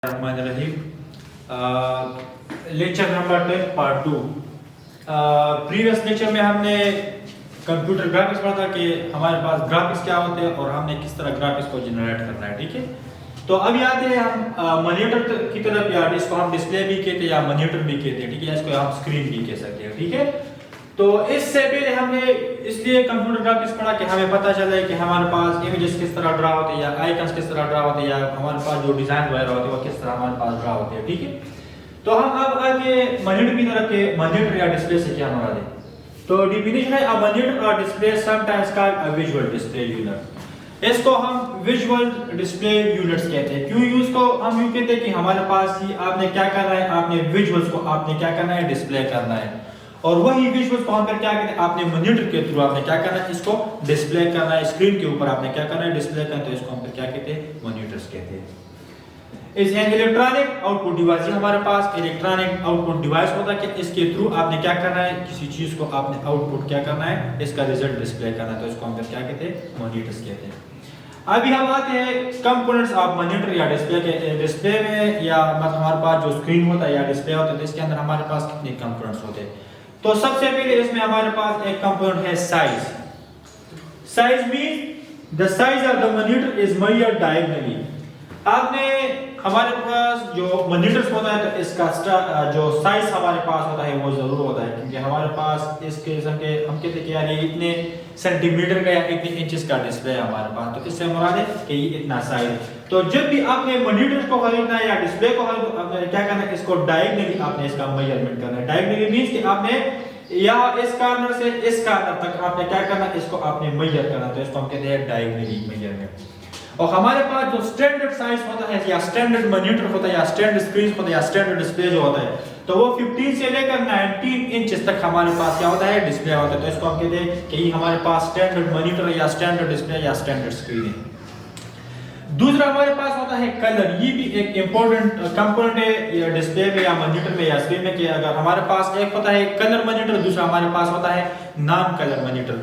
Lecture number 10 part 2। Previous lecture में हमने computer graphics पढ़ा था कि हमारे पास ग्राफिक्स क्या होते हैं और हमने किस तरह ग्राफिक्स को जनरेट करना है। ठीक है, तो अभी आते हैं हम मॉनिटर की तरफ, या इसको हम डिस्प्ले भी कहते हैं या मॉनिटर भी कहते हैं। ठीक है, इसको हम स्क्रीन भी कह सकते हैं। ठीक है, तो इससे पहले हमने इसलिए कंप्यूटर ग्राफिक्स पढ़ा कि हमें पता चला है कि हमारे पास इमेजेस किस तरह ड्रा होते हैं या आइकन्स किस तरह ड्रा होते हैं या हमारे पास जो डिजाइन वगैरह होते हैं वो किस तरह हमारे पास ड्रा होते हैं। ठीक है, तो हम अब आगे मॉनिटर की तरफ के मॉनिटर या डिस्प्ले से क्या मुराद है। तो डेफिनेशन है, अ मॉनिटर और display sometimes called a visual display unit. इसको हम विजुअल डिस्प्ले यूनिट्स कहते हैं। क्यों यूज को हम यूं कहते हैं कि हमारे पास ही आपने क्या करना है, आपने विजुअल्स को आपने क्या करना है, डिस्प्ले करना है। और वही विजुअल्स को हम फिर क्या कहते हैं, आपने मॉनिटर के थ्रू आपने क्या करना है, इसको डिस्प्ले करना है। स्क्रीन के ऊपर आपने क्या करना है, डिस्प्ले करना है। तो इसको हम फिर क्या कहते हैं, मॉनिटर्स कहते हैं। इस एन इलेक्ट्रॉनिक आउटपुट डिवाइस, हमारे पास इलेक्ट्रॉनिक आउटपुट डिवाइस होता है कि इसके थ्रू आपने क्या करना है, किसी चीज को आपने आउटपुट क्या करना है, इसका रिजल्ट डिस्प्ले करना है। तो इसको हम फिर क्या कहते हैं, मॉनिटर्स कहते हैं। अभी हम आते हैं कंपोनेंट्स ऑफ मॉनिटर या डिस्प्ले के। डिस्प्ले में या मतलब हमारे पास जो स्क्रीन होता है या डिस्प्ले होता है, तो इसके अंदर हमारे पास कितने कंपोनेंट्स होते हैं। तो सबसे पहले इसमें हमारे पास एक कंपोनेंट है size. Size means the size of the monitor is measured diagonally. आपने हमारे पास जो मॉनिटर्स होता है तो इसका जो साइज हमारे पास होता है वो जरूर होता है, क्योंकि हमारे पास इसके किस्म के हम कहते हैं कि यार ये इतने सेंटीमीटर का या इतने इंचेस का डिस्प्ले है हमारे पास, तो इससे मुराद है कि ये इतना साइज है। तो जब भी आपने मॉनिटर को खरीदना है या डिस्प्ले को खरीदना है, आपने क्या करना है, इसको डायगोनली आपने इसका मेजरमेंट करना है। डायगोनली मींस कि आपने या इस कॉर्नर से इस कॉर्नर तक आपने क्या करना है, इसको आपने मेजर करना है। तो इसको हम कहते हैं डायगोनली मेजरमेंट। और हमारे पास जो स्टैंडर्ड साइज होता है या स्टैंडर्ड मॉनिटर होता है या स्टैंडर्ड स्क्रीन होता है या स्टैंडर्ड डिस्प्ले जो होता है, तो वो 15 से लेकर 19 इंच तक हमारे पास क्या होता है, डिस्प्ले होता है। तो इसको हम कहते हैं कि हमारे पास स्टैंडर्ड मॉनिटर या स्टैंडर्ड डिस्प्ले या स्टैंडर्ड स्क्रीन है। दूसरा हमारे पास होता है कलर। ये भी एक इंपॉर्टेंट कंपोनेंट है या डिस्प्ले में या मॉनिटर में या स्क्रीन में, कि अगर हमारे पास एक होता है कलर मॉनिटर, दूसरा हमारे पास होता है नॉन कलर मॉनिटर।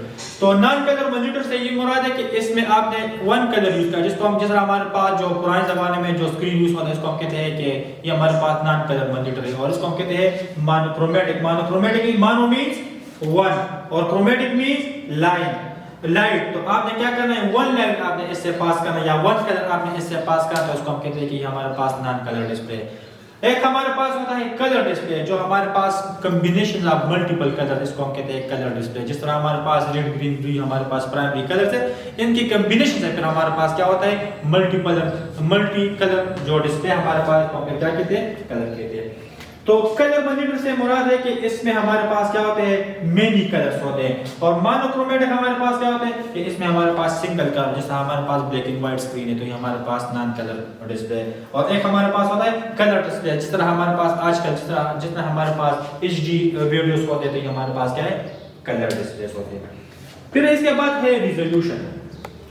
तो नॉन कलर मॉनिटर से ये मुराद है कि इसमें आपने वन कलर यूज किया, जिसको हम जिस तरह हमारे पास जो पुराने जमाने में जो स्क्रीन यूज होता है, इसको हम कहते हैं कि ये हमारे पास नॉन कलर मॉनिटर है। और इसको हम कहते हैं monochromatic. Monochromatic mono means one और क्रोमेटिक मींस लाइन लाइट। तो आपने क्या करना है, वन लाइट आपने इससे पास करना है या वन कलर आपने इससे पास करना, तो उसको हम कहते हैं कि हमारे पास नॉन कलर डिस्प्ले। एक हमारे पास होता है कलर डिस्प्ले, जो हमारे पास कॉम्बिनेशन ऑफ मल्टीपल कलर, इसको हम कहते हैं कलर डिस्प्ले। जिस तरह हमारे पास रेड ग्रीन ब्लू हमारे पास प्राइमरी कलर्स है, इनकी कॉम्बिनेशन से फिर हमारे पास क्या होता है, मल्टी कलर जो डिस्प्ले हमारे पास, हम क्या कहते हैं, कलर कहते हैं। तो कलर मॉनिटर से मुराद है कि इसमें हमारे पास क्या होते हैं, मेनी कलर्स होते हैं। और मोनोक्रोमेटिक हमारे पास क्या होते हैं कि इसमें हमारे पास सिंगल कलर, जैसे हमारे पास ब्लैक एंड व्हाइट स्क्रीन है तो ये हमारे पास नॉन कलर डिस्प्ले। और एक हमारे पास होता है कलर डिस्प्ले, जिस तरह हमारे पास आजकल जितना हमारे पास एचडी वीडियोस होते हैं तो ये हमारे पास क्या है, कलर डिस्प्ले होते हैं। फिर इसके बाद है रिजोल्यूशन।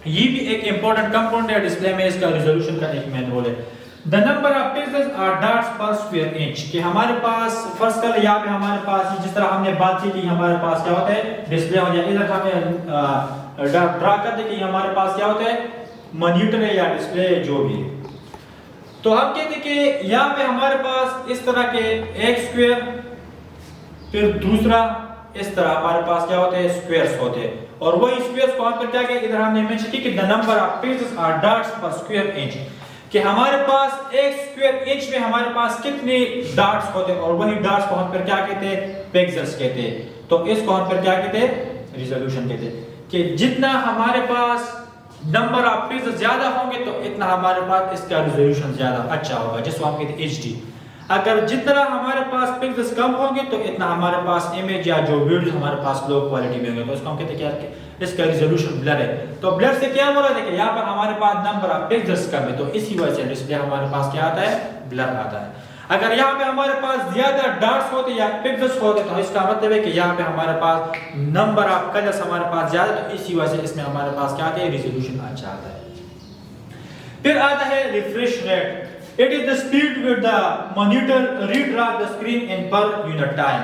ये भी एक इंपॉर्टेंट कंपोनेंट है डिस्प्ले में, इसका रिजोल्यूशन का एक मेन रोल है। The number of pixels or dots per square inch, कि हमारे पास फर्स्ट कर यहाँ पे हमारे पास जिस तरह हमने बात की कि हमारे पास क्या होता है, डिस्प्ले हो जाए, इधर हमें ड्रा कर दे कि हमारे पास क्या होता है, मॉनिटर है या डिस्प्ले जो भी है। तो हम कहते हैं कि यहाँ पे हमारे पास इस तरह के एक स्क्वायर, फिर दूसरा इस तरह हमारे पास क्या होते हैं, स्क्वायर्स होते हैं। और वही स्क्वायर्स को हम फिर क्या किया, इधर हमने मेंशन की कि द नंबर ऑफ पिक्सेल्स और डॉट्स पर स्क्वायर इंच, कि हमारे पास एक स्क्वायर इंच में हमारे पास कितने डॉट्स होते हैं, और वही डॉट्स को हम फिर क्या कहते हैं, पिक्सेल्स कहते हैं। तो इसको हम फिर क्या कहते हैं, रिजोल्यूशन कहते हैं। कि जितना हमारे पास नंबर ऑफ पिक्सेल्स ज्यादा होंगे तो इतना हमारे पास इसका रिजोल्यूशन ज्यादा अच्छा होगा, जिसको हम कहते हैं एचडी। अगर जितना हमारे पास पिक्सेल्स कम होंगे तो इतना हमारे पास इमेज या जो वीडियो हमारे पास लो क्वालिटी में होंगे, तो इसको हम कहते हैं कि इसका रिजोल्यूशन ब्लर है। तो ब्लर से क्या मुराद है कि यहाँ पर हमारे पास नंबर ऑफ पिक्सेल्स कम है, तो इसी वजह से डिस्प्ले हमारे पास क्या आता है, ब्लर आता है। अगर यहाँ पे हमारे पास ज्यादा डॉट्स होते या पिक्सेल्स होते तो इसका मतलब है कि यहाँ पे हमारे पास नंबर ऑफ कलर्स हमारे पास ज्यादा, तो इसी वजह से इसमें हमारे पास क्या आता है, रिजोल्यूशन अच्छा आता है। फिर आता है refresh rate. It is the speed with the monitor redraw the screen in per unit time.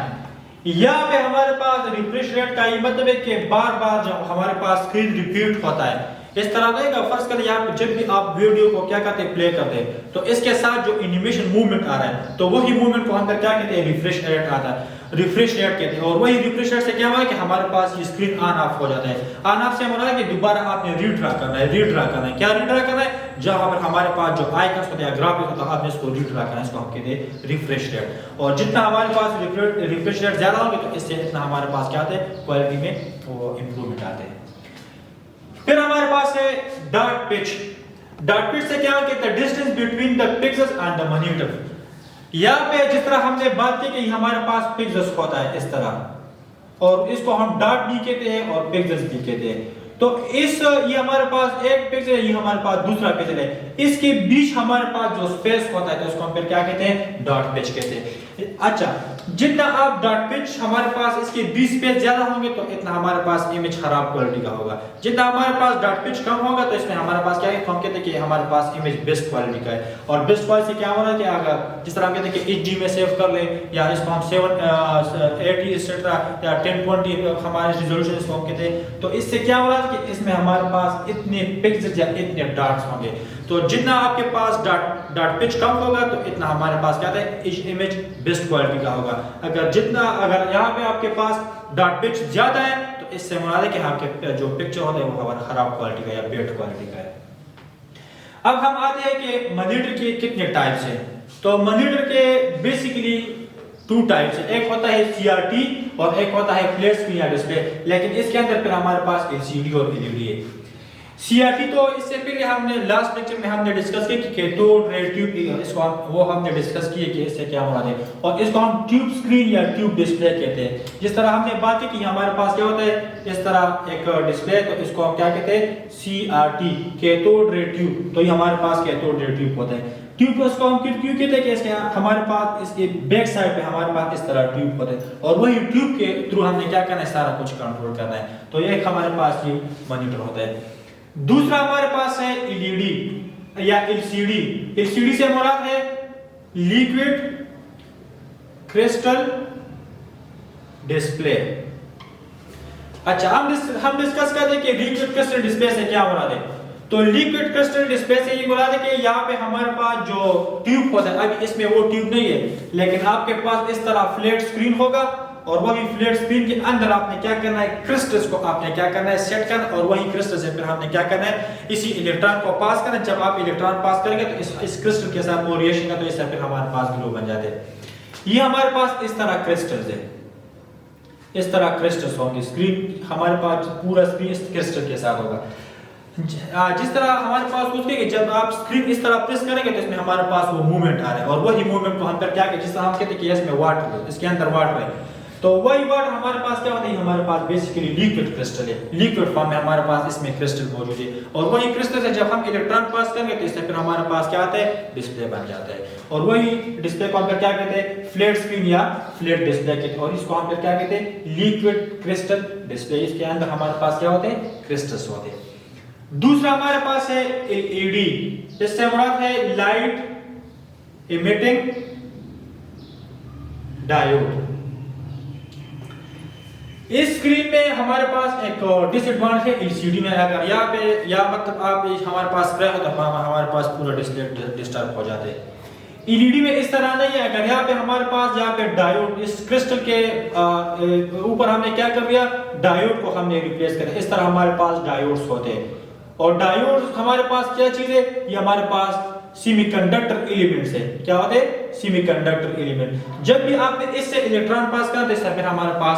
यहाँ पे हमारे पास रिफ्रेश रेट का ये मतलब है कि बार बार जब हमारे पास स्क्रीन रिपीट होता है, इस तरह रहेगा। फर्ज करें यहाँ पे जब भी आप वीडियो को क्या करते हैं, प्ले करते हैं, तो इसके साथ जो एनिमेशन मूवमेंट आ रहा है, तो वही मूवमेंट को हम क्या कहते हैं, रिफ्रेश रेट आता है, रिफ्रेश रेट कहते हैं। और वही रिफ्रेश रेट से क्या हुआ कि हमारे पास ये स्क्रीन ऑन ऑफ हो जाता है। ऑन ऑफ से हमारा कि दोबारा आपने रीड्रा करना है, रीड्रा करना है। क्या रीड्रा करना है, जहां पर हमारे पास जो आइकन्स होते हैं, ग्राफिक्स होता है, आपने इसको रीड्रा करना है, इसको हम कहते हैं रिफ्रेश रेट। और जितना हमारे पास रिफ्रेश रेट ज्यादा होंगे तो इससे इतना हमारे पास क्या आता है, क्वालिटी में वो इंप्रूवमेंट आते हैं। फिर हमारे पास है डॉट पिच। डॉट पिच से क्या होता है, distance between the pixels and the monitor. यहाँ पे जिस तरह हमने बात की कि हमारे पास पिक्सेल्स होता है इस तरह, और इसको हम डॉट भी कहते हैं और पिक्सेल्स भी कहते हैं। तो ये हमारे पास एक पिक्सल है, ये हमारे पास दूसरा पिक्सल है, इसके बीच हमारे पास जो स्पेस होता है तो उसको हम फिर क्या कहते हैं, डॉट पिच कहते हैं। अच्छा, जितना आप डॉट पिच हमारे पास इसके बीच स्पेस ज्यादा होंगे तो इतना हमारे पास इमेज खराब क्वालिटी का होगा। जितना हमारे पास डॉट पिच कम होगा तो इसमें हमारे पास क्या है, हम कहते हैं कि हमारे पास इमेज बेस्ट क्वालिटी का है। और बेस्ट क्वालिटी से क्या हो रहा है कि अगर जिस तरह हम कहते हैं कि HD में सेव कर ले, या इसको हम 780 एक्सेट्रा या 1020 हमारे रिजोल्यूशन इसको हम कहते हैं, तो इससे क्या हो रहा है कि इसमें हमारे पास इतने पिक्सेल्स या इतने डॉट्स होंगे। तो जितना आपके पास डॉट पिच कम होगा तो इतना हमारे पास क्या है, इमेज बेस्ट क्वालिटी का होगा। अगर यहाँ पे आपके पास डॉट पिच ज्यादा है तो इससे मुराद है कि आपके जो पिक्चर होता है वो हमारा खराब क्वालिटी का या बैड क्वालिटी का है। अब हम आते हैं कि मॉनिटर के कितने टाइप्स हैं। तो मॉनिटर के बेसिकली 2 टाइप्स है, एक होता है CRT और एक होता है फ्लैट स्क्रीन या डिस्प्ले। लेकिन इसके अंदर फिर हमारे पास LCD और LED है। CRT तो इससे पहले हमने लास्ट लेक्चर में हमने डिस्कस किया कि कैथोड रे ट्यूब, इसको वो हमने डिस्कस किए कि इससे क्या मुराद है, और इसको हम ट्यूब स्क्रीन या ट्यूब डिस्प्ले कहते हैं। जिस तरह हमने बात की कि हमारे पास क्या होता है, इस तरह एक डिस्प्ले, तो इसको हम क्या कहते हैं, CRT, कैथोड रे ट्यूब। तो ये हमारे पास कैथोड रे ट्यूब होता है। ट्यूब को इसको हम क्यों कहते हैं कि इसके हमारे पास इसके बैक साइड पे हमारे पास इस तरह ट्यूब होता है, और वही ट्यूब के थ्रू हमने क्या करना है, सारा कुछ कंट्रोल करना है। तो ये हमारे पास ये मॉनिटर होता है। दूसरा हमारे पास है LED या LCD। LCD से मुराद है लिक्विड क्रिस्टल डिस्प्ले। अच्छा, हम डिस्कस करते हैं कि लिक्विड क्रिस्टल डिस्प्ले से क्या मुराद है। तो लिक्विड क्रिस्टल डिस्प्ले से ये मुराद है कि यहाँ पे हमारे पास जो ट्यूब होता है, अभी इसमें वो ट्यूब नहीं है, लेकिन आपके पास इस तरह फ्लैट स्क्रीन होगा, और वही फ्लैट स्क्रीन के अंदर आपने क्या करना है, क्रिस्टल्स को आपने क्या करना है, सेट करना, और वही क्रिस्टल से फिर हमने क्या करना है, इसी इलेक्ट्रॉन को पास करना। जब आप इलेक्ट्रॉन पास करेंगे तो इस क्रिस्टल के साथ वो रिएक्शन का, तो इससे फिर हमारे पास ग्लो बन जाते हैं। ये हमारे पास इस तरह क्रिस्टल्स है, इस तरह क्रिस्टल्स होंगे। स्क्रीन हमारे पास पूरा स्क्रीन इस क्रिस्टल के साथ होगा। जिस तरह हमारे पास कुछ कि जब आप स्क्रीन इस तरह प्रेस करेंगे तो इसमें हमारे पास वो मूवमेंट आ रहा है, और वही मूवमेंट को हम फिर क्या करें, जिस तरह हम कहते हैं कि इसमें वाटर है, इसके अंदर वाटर है, तो वही वाटर हमारे पास क्या होता है, हमारे पास बेसिकली लिक्विड क्रिस्टल है। लिक्विड फॉर्म में हमारे पास इसमें क्रिस्टल मौजूद है, और वही क्रिस्टल से जब हम इलेक्ट्रॉन पास करेंगे तो इससे फिर हमारे पास क्या आता है, डिस्प्ले बन जाता है। और वही डिस्प्ले को हम फिर क्या कहते हैं, फ्लैट स्क्रीन या फ्लैट डिस्प्ले कहते हैं, और इसको हम फिर क्या कहते हैं, लिक्विड क्रिस्टल डिस्प्ले। इसके अंदर हमारे पास क्या होते हैं, क्रिस्टल्स होते हैं। दूसरा हमारे पास है LED। इससे मुराद है लाइट इमिटिंग डायोड। इस स्क्रीन में हमारे पास एक डिसएडवांटेज है LCD में, अगर यहाँ पे या मतलब आप हमारे पास स्प्रे हो तो हमारे पास पूरा डिस्प्ले डिस्टर्ब हो जाते हैं। LED में इस तरह नहीं है। अगर यहाँ पे हमारे पास यहाँ पे डायोड, इस क्रिस्टल के ऊपर हमने क्या कर दिया, डायोड को हमने रिप्लेस कर दिया। इस तरह हमारे पास डायोड्स होते हैं, और डायोड हमारे पास क्या चीज है, ये हमारे पास सेमीकंडक्टर एलिमेंट्स है। क्या होते हैं, सेमीकंडक्टर एलिमेंट। जब भी आपने इससे इलेक्ट्रॉन पास करा तो इससे फिर हमारे पास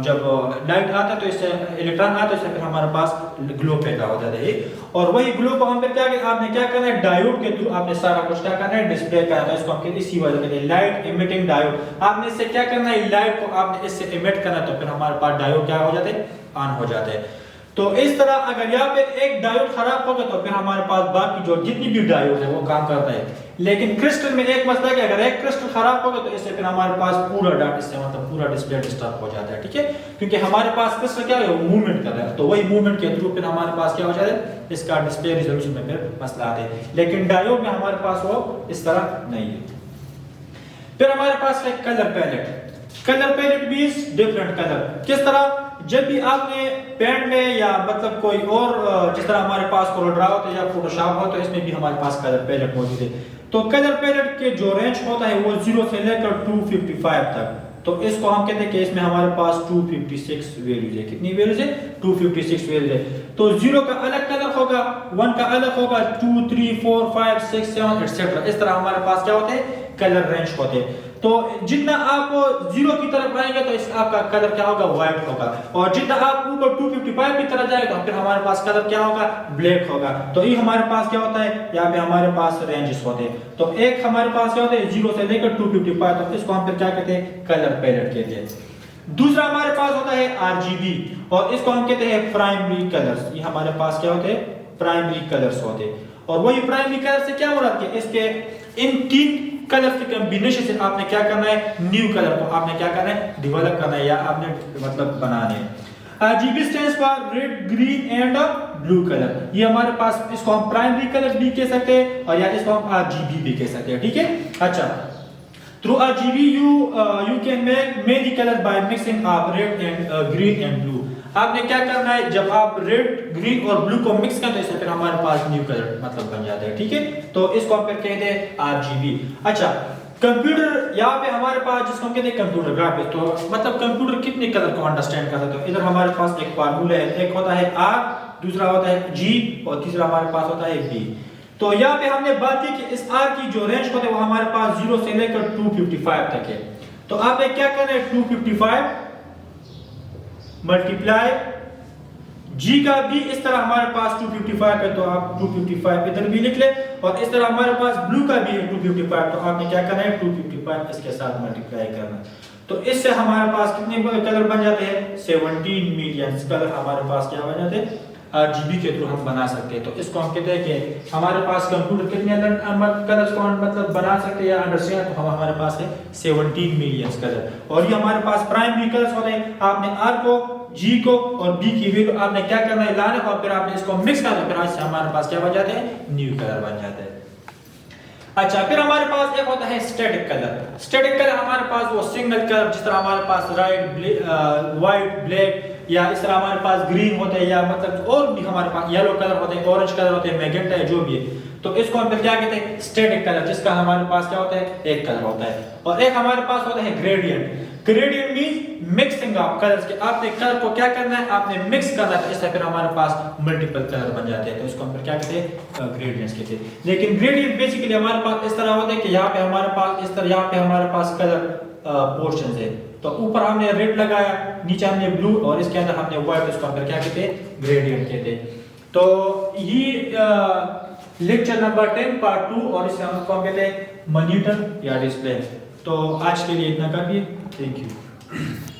जब लाइट आता है तो इससे इलेक्ट्रॉन आता है तो इससे फिर हमारे पास ग्लो पैदा हो जाता है। और वही ग्लो को हम फिर क्या आपने क्या करना है, डायोड के थ्रू आपने सारा कुछ क्या करना है, डिस्प्ले करना है। इसको हम कहते हैं इसी वजह कहते हैं लाइट इमिटिंग डायोड। आपने इससे क्या करना है, लाइट को आपने इससे इमिट करना है, तो फिर हमारे पास डायोड क्या हो जाते हैं, ऑन हो जाते हैं। तो इस तरह अगर यहाँ पे एक डायोड खराब होगा तो फिर हमारे पास बाकी जो जितनी भी डायोड है वो काम करता है। लेकिन क्रिस्टल में एक मसला है कि अगर एक क्रिस्टल खराब होगा तो इससे फिर हमारे पास पूरा डाटा, इससे मतलब पूरा डिस्प्ले डिस्टर्ब हो जाता है। ठीक है, क्योंकि हमारे पास क्रिस्टल क्या है, वो मूवमेंट कर रहा है, तो वही मूवमेंट के थ्रू फिर हमारे पास क्या हो जाता है, इसका डिस्प्ले रिजोल्यूशन में फिर मसला आता है। लेकिन डायोड में हमारे पास वो इस तरह नहीं है। फिर हमारे पास है colour palette. Colour palette means different colour. किस तरह, जब भी आपने पेंट में या मतलब कोई और जिस तरह हमारे पास कोलोड्रा होता है या फोटोशॉप हो, तो इसमें भी हमारे पास कलर पैलेट मौजूद है। तो कलर पैलेट के जो रेंज होता है वो 0 से लेकर 255 तक। तो इसको हम कहते हैं कि इसमें हमारे पास 256 वैल्यूज है। कितनी वैल्यूज है? 256 वैल्यूज है। तो 0 का अलग कलर होगा, 1 का अलग होगा, 2 3 4 5 6 7 एटसेट्रा। इस तरह हमारे पास क्या होते हैं? कलर रेंज होते हैं। तो जितना आप 0 की तरफ आएंगे तो इस आपका कलर क्या होगा? व्हाइट होगा। और जितना आप ऊपर 255 की तरफ जाएंगे तो फिर हमारे पास कलर क्या होगा? ब्लैक होगा। तो ये हमारे पास क्या होता है? यहाँ पे हमारे पास रेंजेस होते हैं। तो एक हमारे पास क्या होते हैं? 0 से लेकर 255। तो इसको हम फिर क्या कहते हैं? कलर पैलेट कहते हैं। दूसरा हमारे पास होता है RGB, और इसको हम कहते हैं प्राइमरी कलर्स। ये हमारे पास क्या होते हैं? प्राइमरी कलर्स होते हैं। और वही प्राइमरी कलर से क्या मुराद है? इसके इन 3 कलर के कॉम्बिनेशन से आपने क्या करना है? न्यू कलर को आपने क्या करना है? डेवलप करना है या आपने मतलब बनाने हैं। RGB stands for red, green and blue colour. ये हमारे पास, इसको हम प्राइमरी कलर भी कह सकते हैं और या इसको हम RGB भी कह सकते हैं। ठीक है, अच्छा। Through RGB you can make many colors by mixing of red and green and blue। आपने क्या करना है? जब आप रेड, ग्रीन और ब्लू को मिक्स करते हैं फिर हमारे पास न्यू कलर मतलब बन जाता है। ठीक है, तो इसको हम फिर कहते हैं RGB। अच्छा, कंप्यूटर यहाँ पे हमारे पास जिसको हम कहते हैं कंप्यूटर ग्राफिक्स। तो मतलब कंप्यूटर कितने कलर को अंडरस्टैंड कर सकते हो? इधर हमारे पास एक फार्मूला है, एक होता है R, दूसरा होता है G और तीसरा हमारे पास होता है B। तो यहाँ पे हमने बात की कि इस R की जो रेंज होते हैं वो हमारे पास 0 से लेकर 255 तक है। तो आपने क्या करना है? 255 मल्टीप्लाई G का भी इस तरह हमारे पास 255 है, तो आप 255 इधर भी लिख ले। और इस तरह हमारे पास ब्लू का भी है 255, तो आपने क्या करना है? 255 इसके साथ मल्टीप्लाई करना। तो इससे हमारे पास कितने कलर बन जाते हैं? 17 मिलियन कलर हमारे पास क्या बन जाते हैं? RGB के थ्रू हम बना सकते हैं। तो इसको हम कहते हैं कि हमारे पास कंप्यूटर कितने कलर्स को मतलब बना सकते हैं या अंडरस्टैंड, तो हम हमारे पास है 17 मिलियन कलर। और ये हमारे पास प्राइमरी कलर्स होते हैं। आपने R को, G को और B की वैल्यू आपने क्या करना है? लाना, और फिर आपने इसको मिक्स करना, फिर इससे हमारे पास क्या बन जाते हैं? न्यू कलर बन जाते हैं। अच्छा, फिर हमारे पास एक होता है स्टैटिक कलर। स्टैटिक कलर हमारे पास वो सिंगल कलर, जिस तरह हमारे पास रेड, व्हाइट, ब्लैक या इस तरह हमारे पास ग्रीन होते हैं या मतलब और भी हमारे पास येलो कलर होते हैं, ऑरेंज कलर होते हैं, मैजेंटा है, जो भी है। तो इसको हम फिर क्या कहते हैं? स्टैटिक कलर, जिसका हमारे पास क्या होता है? एक कलर होता है। और एक हमारे पास होता है gradient. Gradient means mixing of colours के आपने कलर को क्या करना है? आपने मिक्स करना है, इससे फिर हमारे पास मल्टीपल कलर बन जाते हैं। तो इसको हम फिर क्या कहते हैं? ग्रेडियंट्स कहते हैं। लेकिन ग्रेडियंट बेसिकली हमारे पास इस तरह होता है कि यहाँ पे हमारे पास इस तरह, यहाँ पे हमारे पास कलर पोर्शन है। तो ऊपर हमने रेड लगाया, नीचे हमने ब्लू और इसके अंदर हमने व्हाइट, इसको हम फिर क्या कहते हैं? ग्रेडियंट कहते हैं। तो ये लेक्चर नंबर 10 पार्ट 2 और इससे हम कहते हैं मॉनिटर या डिस्प्ले। तो आज के लिए इतना काफी है। Thank you.